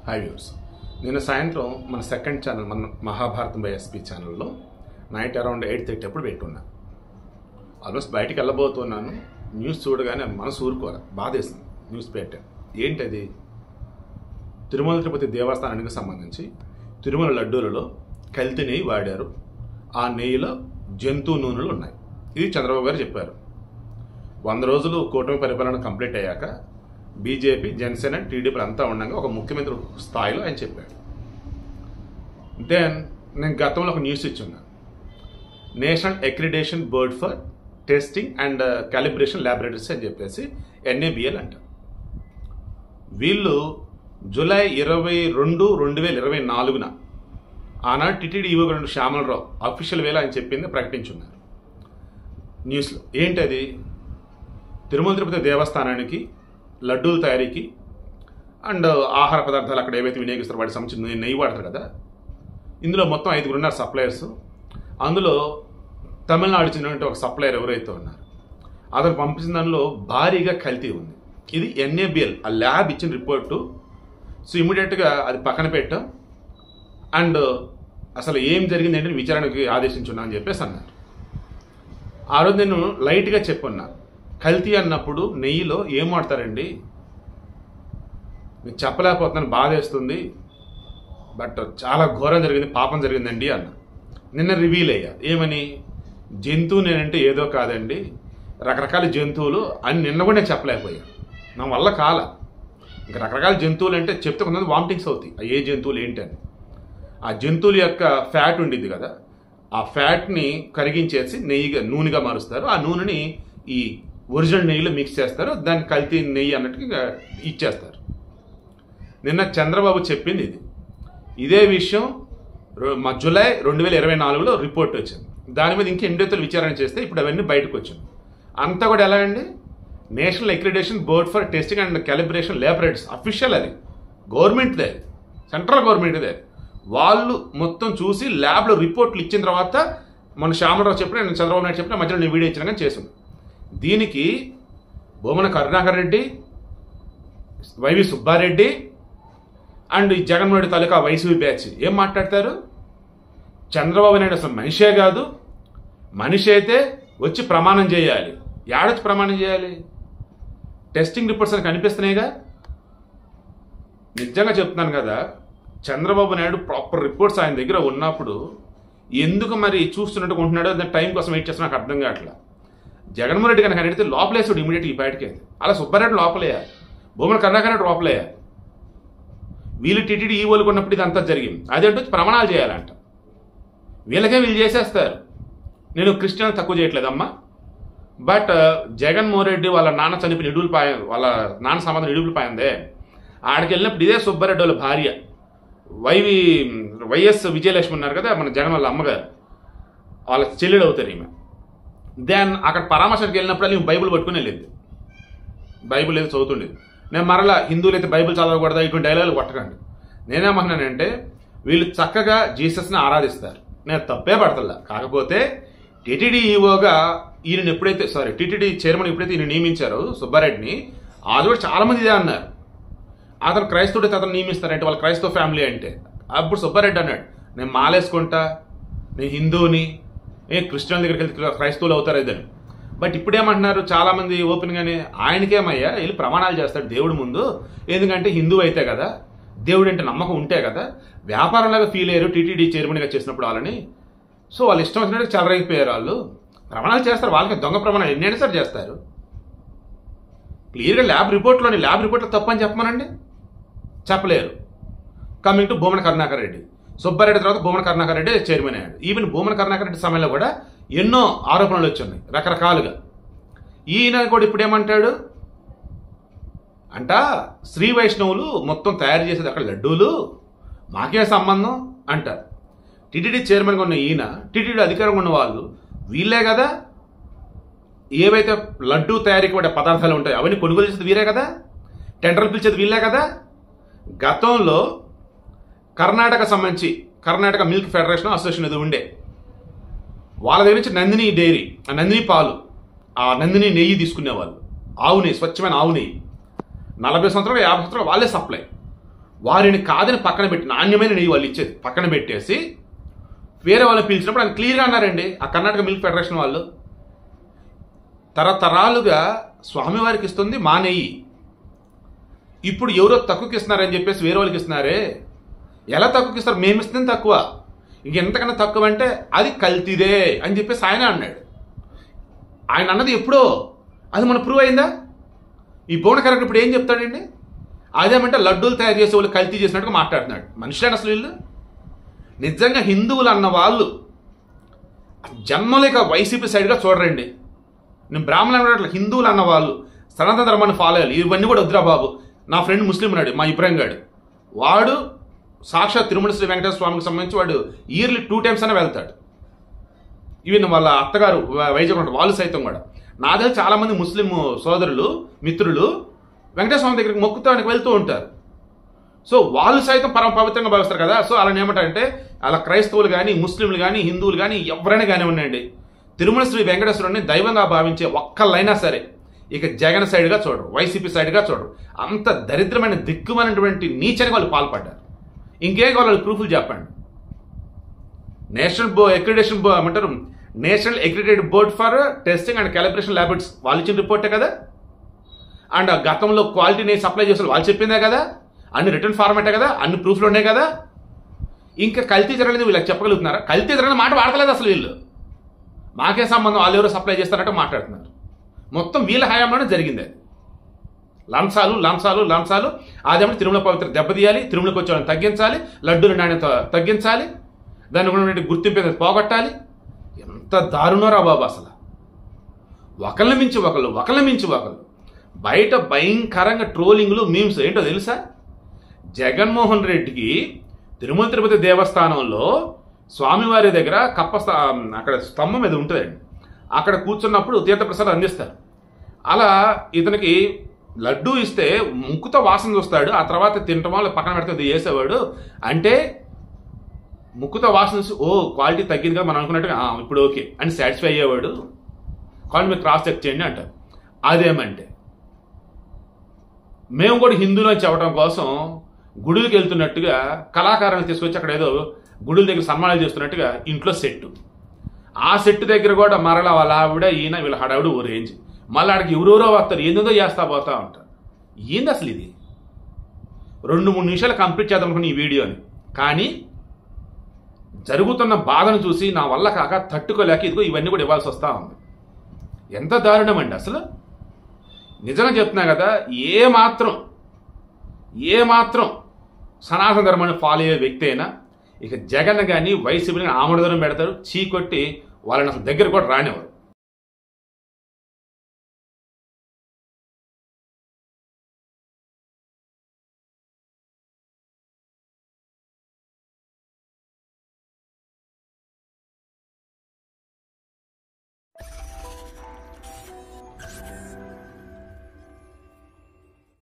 High viewers, నిన్న సాయంత్రం మన సెకండ్ ఛానల్ మన మహాభారతం బై ఎస్పీ ఛానల్లో నైట్ అరౌండ్ 8:30 అప్పుడు పెట్టుకున్నా. ఆల్మోస్ట్ బయటికి వెళ్ళబోతున్నాను. న్యూస్ చూడగానే మనసు ఊరుకోవాలి, బాధేసింది. న్యూస్ పెట్టాను. ఏంటది? తిరుమల తిరుపతి దేవస్థానానికి సంబంధించి తిరుమల లడ్డూలలో కల్తీ నెయ్యి వాడారు. ఆ నెయ్యిలో జంతు నూనెలు ఉన్నాయి. ఇది చంద్రబాబు గారు చెప్పారు. 100 రోజులు కూటమి పరిపాలన కంప్లీట్ అయ్యాక బీజేపీ, జనసేన, టీడీపీ అంతా ఉండగా ఒక ముఖ్యమంత్రి స్థాయిలో ఆయన చెప్పాడు. దెన్ నేను గతంలో ఒక న్యూస్ ఇచ్చున్నా. National accreditation board for testing and calibration laboratories అని చెప్పేసి NABL అంటారు. వీళ్ళు జూలై 22, 2024 ఆనాడు టీటీడీ ఈవో గారు శ్యామలరావు అఫీషియల్ వేలో ఆయన చెప్పింది ప్రకటించున్నారు న్యూస్లో. ఏంటది? తిరుమల తిరుపతి దేవస్థానానికి లడ్డూల తయారీకి అండ్ ఆహార పదార్థాలు అక్కడ ఏవైతే వినియోగిస్తారో వాటి సంబంధించి నెయ్యి వాడతారు కదా. ఇందులో మొత్తం 5 ఉన్నారు సప్లయర్స్. అందులో తమిళనాడు చెందిన ఒక సప్లయర్ ఎవరైతే ఉన్నారు అతను పంపించిన దానిలో భారీగా కల్తీ ఉంది. ఇది NABL ఆ ల్యాబ్ ఇచ్చిన రిపోర్టు. సో ఇమీడియట్గా అది పక్కన పెట్టాం అండ్ అసలు ఏం జరిగింది ఏంటంటే విచారణకి ఆదేశించున్నా అని చెప్పేసి అన్నారు. ఆ రోజు నేను లైట్గా చెప్పున్నా, కల్తీ అన్నప్పుడు నెయ్యిలో ఏం వాడతారండి, మీకు చెప్పలేకపోతున్నాను, బాధేస్తుంది, బట్ చాలా ఘోరం జరిగింది, పాపం జరిగిందండి అన్న. నిన్న రివీల్ అయ్యా. ఏమని? జంతువు నేనంటే ఏదో కాదండి, రకరకాల జంతువులు అని నిన్న కూడా నేను చెప్పలేకపోయాను. నా వల్ల కాల. ఇంకా రకరకాల జంతువులు అంటే చెప్తే కొంతమంది వామిటింగ్స్ అవుతాయి. ఏ జంతువులు ఏంటని. ఆ జంతువుల యొక్క ఫ్యాట్ ఉండిద్ది కదా, ఆ ఫ్యాట్ని కరిగించేసి నూనెగా మారుస్తారు. ఆ నూనెని ఈ ఒరిజినల్ నెయ్యిలో మిక్స్ చేస్తారు. దాన్ని కల్తీ నెయ్యి అన్నట్టుగా ఇచ్చేస్తారు. నిన్న చంద్రబాబు చెప్పింది ఇది. ఇదే విషయం మా జూలై 2024లో రిపోర్ట్ వచ్చింది. దాని మీద ఇంకా ఎండెత్తులు విచారణ చేస్తే ఇప్పుడు అవన్నీ బయటకు వచ్చింది. అంతా కూడా ఎలా అండి? National accreditation board for testing and calibration laboratories official, అది గవర్నమెంట్దే, సెంట్రల్ గవర్నమెంట్దే. వాళ్ళు మొత్తం చూసి ల్యాబ్లో రిపోర్ట్లు ఇచ్చిన తర్వాత మన శ్యామలరావు చెప్పిన, నేను చంద్రబాబు నాయుడు చెప్పిన మధ్యలో నేను వీడియో ఇచ్చిన కానీ చేసాను. దీనికి భూమన కరుణాకర్ రెడ్డి, వైవి సుబ్బారెడ్డి అండ్ ఈ జగన్మోహన్ రెడ్డి తాలూకా వైసీపీ బ్యాచ్ ఏం మాట్లాడతారు? చంద్రబాబు నాయుడు అసలు మనిషే కాదు, మనిషి అయితే వచ్చి ప్రమాణం చేయాలి. ఏడొచ్చి ప్రమాణం చేయాలి? టెస్టింగ్ రిపోర్ట్స్ అని కనిపిస్తున్నాయిగా. నిజంగా చెప్తున్నాను కదా, చంద్రబాబు నాయుడు ప్రాపర్ రిపోర్ట్స్ ఆయన దగ్గర ఉన్నప్పుడు ఎందుకు మరి చూస్తున్నట్టు ఉంటున్నాడో దాని టైం కోసం వెయిట్ చేస్తున్నా నాకు అర్థం కావట్లా. జగన్మోహన్ రెడ్డి కనుక అడిగితే లోపలేసాడు ఇమీడియట్గా ఈ బయటకి. అలా సుబ్బారెడ్డి లోపలేయాలి, భూమన కరుణాకర్ రెడ్డి లోపలేయాలి. వీళ్ళు టీటీడీ ఈవోలు కొన్నప్పుడు ఇదంతా జరిగింది. అదేంటో ప్రమాణాలు చేయాలంట. వీళ్ళకే వీళ్ళు చేసేస్తారు. నేను క్రిస్టియన్ తక్కువ చేయట్లేదమ్మా, బట్ జగన్మోహన్ రెడ్డి వాళ్ళ నాన్న చనిపోయిన ఇడుపులపాయం, వాళ్ళ నాన్న సంబంధం ఇడుపులపాయందే, ఆడికి వెళ్ళినప్పుడు ఇదే సుబ్బారెడ్డి వాళ్ళ భార్య వైఎస్ విజయలక్ష్మి ఉన్నారు కదా, మన జగన్ వాళ్ళ అమ్మగారు, వాళ్ళ చెల్లెలు అవుతారు ఈమె. దెన్ అక్కడ పరామర్శకు వెళ్ళినప్పుడు నేను బైబుల్ పట్టుకుని వెళ్ళింది. బైబుల్ ఏదో చదువుతుండేది. నేను మరలా హిందువులు అయితే బైబుల్ చదవకూడదా ఇటువంటి డైలాగులు కొట్టకండి. నేనేమన్నానంటే వీళ్ళు చక్కగా జీసస్ని ఆరాధిస్తారు, నేను తప్పే పడతల్లా. కాకపోతే టీటీడీ ఈవోగా ఈయన ఎప్పుడైతే టీటీడీ చైర్మన్ ఎప్పుడైతే ఈయన నియమించారో సుబ్బారెడ్డిని, అది కూడా చాలామంది ఇదే అన్నారు. అతను క్రైస్తవుడితే అతను నియమిస్తారంటే వాళ్ళ క్రైస్తవ ఫ్యామిలీ అంటే. అప్పుడు సుబ్బారెడ్డి అన్నాడు, నేను మాలేసుకుంటా, నేను హిందువుని, క్రిస్టియన్ దగ్గరికి వెళ్తే క్రైస్తవులు అవుతారు ఇదని. బట్ ఇప్పుడేమంటున్నారు చాలామంది ఓపెన్గానే, ఆయనకేమయ్యా వెళ్ళి ప్రమాణాలు చేస్తాడు దేవుడి ముందు, ఎందుకంటే హిందువు అయితే కదా, దేవుడు అంటే నమ్మకం ఉంటే కదా, వ్యాపారంలాగా ఫీల్ అయ్యారు టీటీడీ చైర్మన్గా చేసినప్పుడు వాళ్ళని. సో వాళ్ళు ఇష్టం వచ్చినట్టు చెలరైపోయారు. వాళ్ళు ప్రమాణాలు చేస్తారు, వాళ్ళకి దొంగ ప్రమాణాలు ఎన్నైనా సరే చేస్తారు. క్లియర్గా ల్యాబ్ రిపోర్ట్లో తప్పని చెప్పమనండి, చెప్పలేరు. కమింగ్ టు భూమన కరుణాకర్ రెడ్డి, సుబ్బారెడ్డి తర్వాత భూమన కరుణాకర్ రెడ్డి చైర్మన్ అయ్యాడు. ఈవెన్ భూమన కరుణాకర్ రెడ్డి సమయంలో కూడా ఎన్నో ఆరోపణలు వచ్చున్నాయి రకరకాలుగా. ఈయన కూడా ఇప్పుడు ఏమంటాడు అంట, శ్రీ వైష్ణవులు మొత్తం తయారు చేసేది అక్కడ లడ్డూలు, మాకే సంబంధం అంటారు. టీటీడీ చైర్మన్గా ఉన్న ఈయన, టీటీడీ అధికారంగా ఉన్న వాళ్ళు వీళ్ళే కదా, ఏవైతే లడ్డూ తయారీకి వాడే పదార్థాలు ఉంటాయో అవన్నీ కొనుగోలు చేసేది వీరే కదా, టెండర్లు పిలిచేది వీళ్ళే కదా. గతంలో కర్ణాటక సంబంధించి కర్ణాటక మిల్క్ ఫెడరేషన్ అసోసియేషన్ ఏదో ఉండే, వాళ్ళ దగ్గర నుంచి నందిని డైరీ, ఆ నందిని పాలు, ఆ నందిని నెయ్యి తీసుకునేవాళ్ళు. ఆవు నెయ్యి, స్వచ్ఛమైన ఆవు నెయ్యి. 40 సంవత్సరాలు 50 సంవత్సరాలు వాళ్ళే సప్లై. వారిని కాదని పక్కన పెట్టి నాణ్యమైన నెయ్యి వాళ్ళు ఇచ్చేది పక్కన పెట్టేసి వేరే వాళ్ళు పిలిచినప్పుడు ఆయన క్లియర్గా అన్నారండి ఆ కర్ణాటక మిల్క్ ఫెడరేషన్ వాళ్ళు, తరతరాలుగా స్వామివారికి ఇస్తుంది మా నెయ్యి, ఇప్పుడు ఎవరో తక్కువకి ఇస్తున్నారని చెప్పేసి వేరే వాళ్ళకి ఇస్తున్నారే, ఎలా తక్కువకి ఇస్తారు, మేము ఇస్తుంది తక్కువ, ఇంకెంతకన్నా తక్కువ అంటే అది కల్తీదే అని చెప్పేసి ఆయన అన్నాడు. ఆయన అన్నది ఎప్పుడో అది మన ప్రూవ్ అయిందా? ఈ బోన కరెక్ట్ ఇప్పుడు ఏం చెప్తాడండి? అదేమంటే లడ్డూలు తయారు చేసే వాళ్ళు కల్తీ చేసినట్టుగా మాట్లాడుతున్నాడు. మనుషులైన అసలు వీళ్ళు నిజంగా హిందువులు అన్న వాళ్ళు జన్మలేక వైసీపీ సైడ్గా చూడరండి. నేను బ్రాహ్మణులు అట్లా హిందువులు అన్న వాళ్ళు సనాతన ధర్మాన్ని ఫాలో అయ్యాలి. ఇవన్నీ కూడా వద్దురా బాబు. నా ఫ్రెండ్ ముస్లిం ఉన్నాడు, మా ఇబ్రాహిం గాడు, వాడు సాక్షాత్ తిరుమల శ్రీ వెంకటేశ్వర స్వామికి సంబంధించి వాడు ఇయర్లీ 2 times అయినా వెళ్తాడు. ఈవెన్ వాళ్ళ అత్తగారు వైజాగ్ ఉంటారు, వాళ్ళు సైతం కూడా. నా దగ్గర చాలామంది ముస్లిం సోదరులు మిత్రులు వెంకటేశ్వర స్వామి దగ్గరికి మొక్కుతానికి వెళ్తూ ఉంటారు. సో వాళ్ళు సైతం పరమ పవిత్రంగా భావిస్తారు కదా. సో అలా ఏమంటారంటే అలా క్రైస్తవులు కానీ ముస్లింలు కానీ హిందువులు కానీ ఎవరైనా కానీ ఉన్నాయండి, తిరుమల శ్రీ వెంకటేశ్వరుని దైవంగా భావించే ఒక్కళ్ళైనా సరే ఇక జగన్ సైడ్గా చూడరు, వైసీపీ సైడ్గా చూడరు. అంత దరిద్రమైన దిక్కుమైనటువంటి నీచని వాళ్ళు పాల్పడ్డారు. ఇంకేం వాళ్ళు ప్రూఫ్లు చెప్పండి. నేషనల్ అక్రిడేషన్ ఏమంటారు, national accredited board for testing and calibration laboratories వాళ్ళు ఇచ్చిన రిపోర్టే కదా. అండ్ గతంలో క్వాలిటీని సప్లై చేసిన వాళ్ళు చెప్పిందే కదా, అన్ని రిటర్న్ ఫార్మాటే కదా, అన్ని ప్రూఫ్లు ఉన్నాయి కదా. ఇంకా కల్తీ జరగలేదు వీళ్ళకి చెప్పగలుగుతున్నారా? కల్తీ జరిగిన మాట వాడతలేదు అసలు వీళ్ళు. మాకే సంబంధం, వాళ్ళు ఎవరో సప్లై చేస్తారంటే మాట్లాడుతున్నారు. మొత్తం వీళ్ళ హయాంలోనే జరిగింది అది. లంచాలు లంచాలు లంచాలు. అదేమంటే తిరుమల పవిత్ర దెబ్బతీయాలి, తిరుమలకు వచ్చే వాళ్ళని తగ్గించాలి, లడ్డూల నాణ్యత తగ్గించాలి, దాన్ని ఉన్నటువంటి గుర్తింపు పోగొట్టాలి. ఎంత దారుణరా బాబు అసలు. ఒకళ్ళని మించి ఒకళ్ళు బయట భయంకరంగా ట్రోలింగ్లు మీమ్స్ ఏంటో తెలుసా? జగన్మోహన్ రెడ్డికి తిరుమల తిరుపతి దేవస్థానంలో స్వామివారి దగ్గర అక్కడ స్తంభం మీద ఉంటుందండి, అక్కడ కూర్చున్నప్పుడు తీర్థప్రసాదం అందిస్తారు. అలా ఇతనికి లడ్డూ ఇస్తే ముక్కుతో వాసన చూస్తాడు, ఆ తర్వాత తినటం వల్ల పక్కన పెడితే వేసేవాడు. అంటే ముక్కుతో వాసన చూసి ఓ క్వాలిటీ తగ్గింది కదా మనం అనుకున్నట్టుగా ఇప్పుడు ఓకే అని సాటిస్ఫై అయ్యేవాడు. క్వాలిటీ మీరు క్రాస్ చెక్ చేయండి అంటారు. అదేమంటే మేము కూడా హిందువులు అని చెప్పడం కోసం గుడులకు వెళ్తున్నట్టుగా కళాకారులను తీసుకొచ్చి అక్కడ ఏదో గుడుల దగ్గర సన్మానాలు చేస్తున్నట్టుగా ఇంట్లో సెట్టు, ఆ సెట్టు దగ్గర కూడా మరలా వాళ్ళ ఆవిడ ఈయన వీళ్ళ హడావిడ ఓ రేంజ్, మళ్ళీ ఆడికి ఎవరెవరో వస్తారు, ఏందో చేస్తా పోతా ఉంటారు. ఏంది అసలు ఇది? 2-3 నిమిషాలు కంప్లీట్ చేద్దాం అనుకున్న ఈ వీడియోని, కానీ జరుగుతున్న బాధను చూసి నా వల్ల కాక తట్టుకోలేక ఇదిగో ఇవన్నీ కూడా ఇవ్వాల్సి వస్తూ ఉంది. ఎంత దారుణం అండి అసలు. నిజంగా చెప్తున్నా కదా, ఏ మాత్రం సనాతన ధర్మాన్ని ఫాలో అయ్యే వ్యక్తి అయినా ఇక జగన్ కానీ వైసీపీని ఆమోదం పెడతారు, చీకొట్టి వాళ్ళని అసలు దగ్గర కూడా రానివ్వరు.